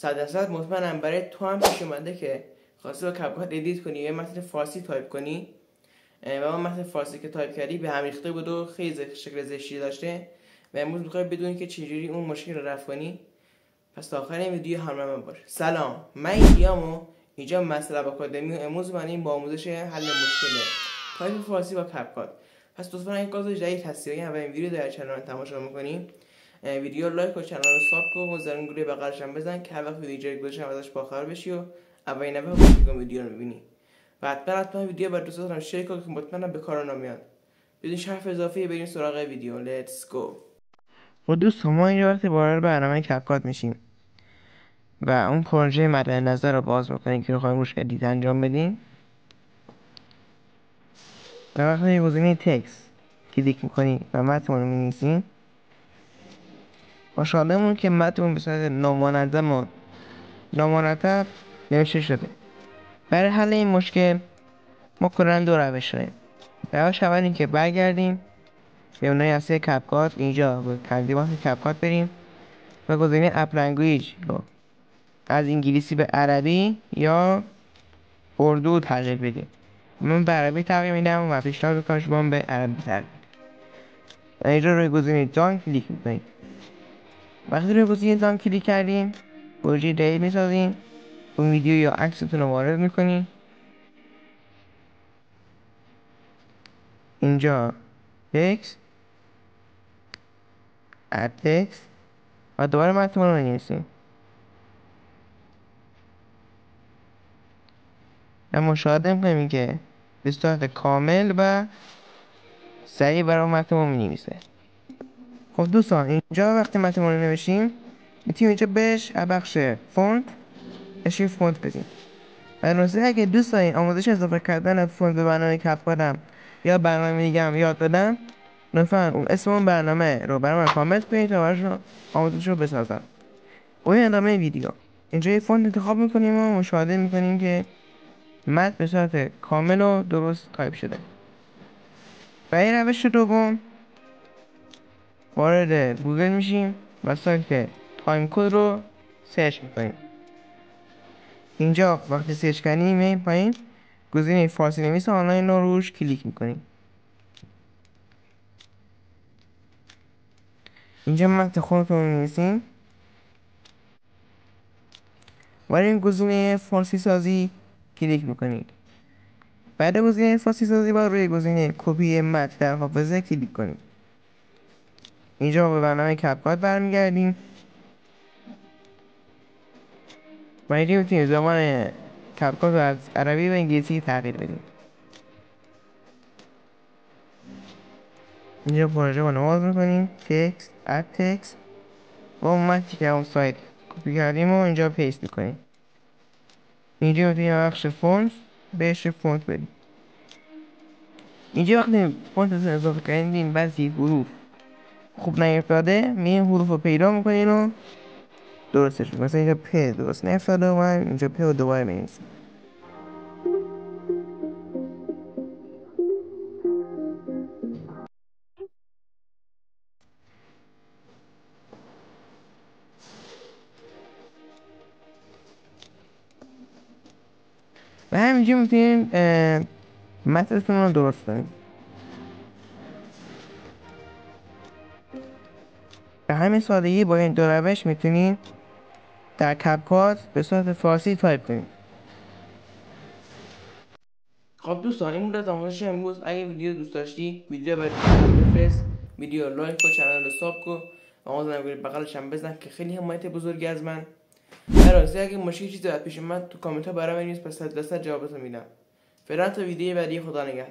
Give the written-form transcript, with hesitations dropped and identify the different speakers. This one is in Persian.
Speaker 1: 100% مطمئنم برای تو هم پیش اومده که خواستی با کپکات ادیت کنی یا متن فارسی تایپ کنی و اون متن فارسی که تایپ کردی به هم ریخته بود و خیلی شکل زشتی داشته و امروز میخوای بدونی که چجوری اون مشکل رو رفع کنی. پس تا آخر این ویدیو همراه من باش. سلام، من ایلیامو اینجا مطلب آکادمی و امروز من با آموزش حل مشکل تایپ فارسی با کپکات. پس لطفا اگه کار جدید هستی یا اولین ویدیو در کانال تماشا می‌کنی ویدیو لایک و کانال رو سابسکرایب کن و زنگ گروه بغلش هم بزن که هر وقت ویدیو جدید گذاشتم ازش باخبر بشی و اولین نفر ویدیو رو می‌بینی. و حتما ویدیو با دوستاتون شیر کن که مطمئنم به کار نمیاد. بدون حرف اضافه بریم سراغ ویدیو. لیتس گو.
Speaker 2: و دوستان ما اینجا وقتی وارد برنامه کپکات میشیم و اون پروژه مد نظر رو باز میکنیم که بخوایم روش ادیت انجام بدیم و وقتی گزینه تکست کلیک میکنیم و متن رو مینویسیم خوشحالمون که متن به صورت نامنظم و نامرتب نوشته شده. برای حل این مشکل ما کلا دو روش داریم. روش اول این که برگردیم به اونای اصلی کپکات، اینجا به تنظیمات کپکات بریم و گزینه اپ لنگویج رو از انگلیسی به عربی یا اردو تغییر بدیم. من به عربی تغییر میدم و پیشنهاد میکنم شما به عربی تغییر بدید. اینجا روی گزینه دان کلیک میکنیم. وقتی روی گزینه دان کلیک کردیم پروژه جدید میسازیم. اون ویدیو یا عکستون رو وارد میکنیم. اینجا تکست اد تکست و دوباره متن رو می‌نویسیم و مشاهده میکنیم که به صورت کامل و سریع برای متن رو می‌نویسه. خب دوستان اینجا وقتی متن رو نوشتیم میتونیم اینجا بهش بخش فونت اشی فونت بدیم. راستی اگه دوست دارین آموزش اضافه کردن فونت به برنامه کپکاتم یا برنامه دیگه هم یاد بدم لطفا اسم اون برنامه رو برای من کامنت کنید تا براشون آموزش رو بسازم. و این ادامه ویدیو. اینجا یه فونت انتخاب میکنیم و مشاهده میکنیم که متن به صورت کامل و درست تایپ شده. برای روش دوم وارد گوگل میشیم و سایت تایم کد رو سرچ میکنیم. اینجا وقتی سرچ کردیم میایم پایین گزینه فارسی نویس آنلاین رو روش کلیک میکنیم. اینجا متن خودتون رو می‌نویسین و این گزینه فارسی سازی کلیک میکنید. بعد گزینه فارسی سازی باید روی گزینه کپی متن در حافظه کلیک کنید. اینجا به برنامه کپکات برمیگردیم و اینجا میتونید زبان کپکات رو از عربی و انگلیسی تغییر بدیم. اینجا پروژه رو نواز میکنیم تکست اد تکست و اون متنی که اون سایت کپی کردیم و اینجا پیست میکنیم. اینجا میتونیم بخش فونت بهش فونت بدیم. اینجا وقتی فونت رو اضافه کردیم بعضی حروف خوب نیفتاده میریم حروف رو پیدا میکنیم و درستش میکنیم. مثلا اینجا پ درست نیفتاده و من اینجا پ رو دوباره مینویسم. و همینجا میتونیم متنتون رو درست کنیم. به همین سادگی با این دو روش میتونیم در کپکات به صورت فارسی تایپ کنیم.
Speaker 1: خب دوستان این بود از آموزش امروز. اگه ویدیو دوست داشتی ویدیو برای بفرست، ویدیو لایک و کانال رو سابسکرایب کن و اون زنگ بغلش هم بزن که خیلی حمایت بزرگی از من. راستی اگه مشکلی چیزی پیش من تو کامنت ها برام بنویس، پس 100% جوابتو میدم. فعلا تا ویدیو بعدی، خدا نگهدار.